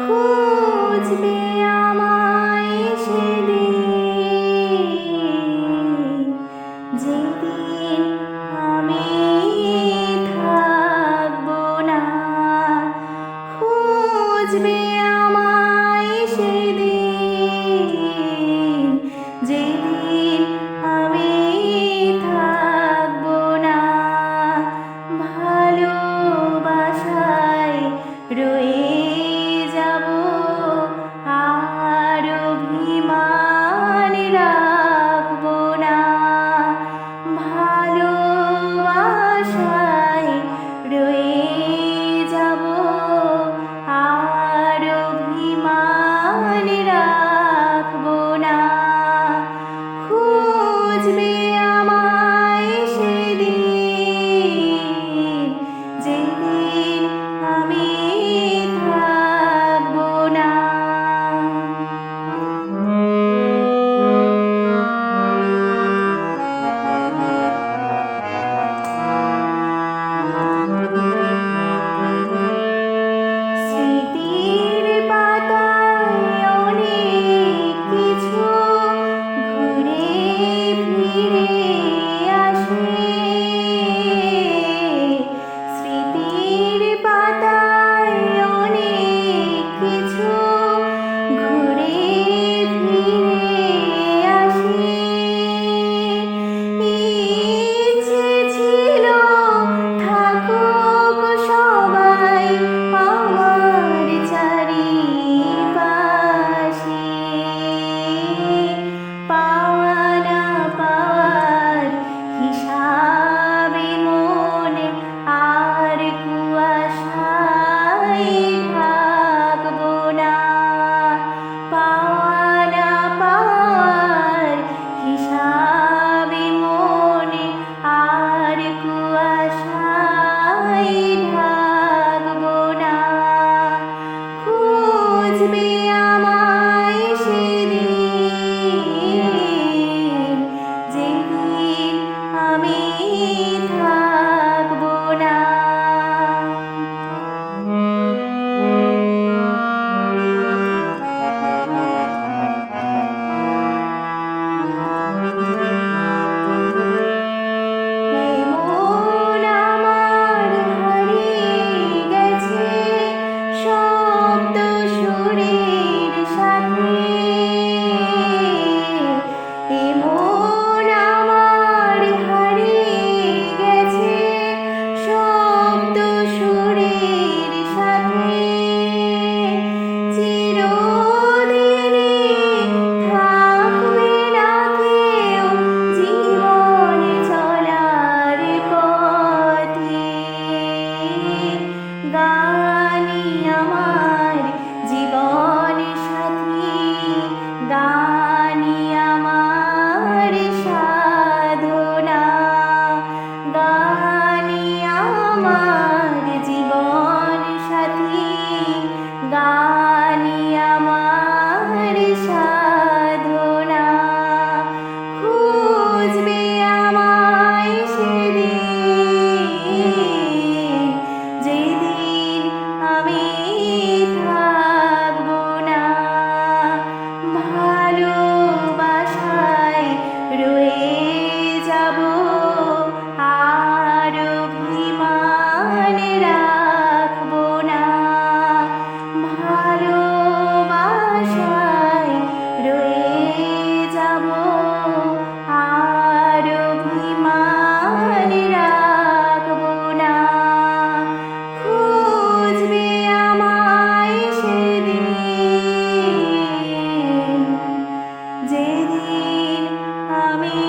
খুঁজবে আমায় সেদিন, যেদিন আমি থাকবো না। খুঁজবে আমায় সেদিন, যেদিন আমি থাকবো না। ভালোবাসায় রয়ে যাব, আর অভিমান রাখবো না। ভালোবাসায় রয়ে যাব, আর অভিমান রাখবো না। খুঁজবে আমায় সেদিন, যেদিন আমি থাকবো না। স্মৃতির পাতায় অনেক কিছু ঘুরে ফিরে আসে। স্মৃতির পাতায় অনেক কিছু ঘুরে ফিরে আসে। ইচ্ছে ছিল থাকুক সবাই আমার চারিপাশে। পাওয়া না পাওয়ার হিসাবে মনে আর কুয়াশায় থাকবো না। পাওয়া না পাওয়ার হিসাবে মনে আর কুয়াশায় থাকবো না। খুঁজবে আমায় সেদিন, যেদিন আমি থাকবো না। এমন আমার হারিয়ে গেছে শব্দ সুরের সাথে। এমন আমার হারিয়ে গেছে শব্দ সুরের সাথে। চিরদিনই থাকবে না কেউ জীবন চলার পথে। গানই আমার জীবন সাথী, গানই আমার সাধনা। গানই আমার জীবন সাথী, গানই আমার সাধনা। খুঁজবে আমায় সেদিন, যেদিন আমি থাকবো না। ভালোবাসায় রয়ে যাব, আর অভিমান রাখবো না। ভালোবাসায় রয়ে যাব, আর অভিমান রাখবো না। খুঁজবে আমায় সেদিন, যেদিন আমি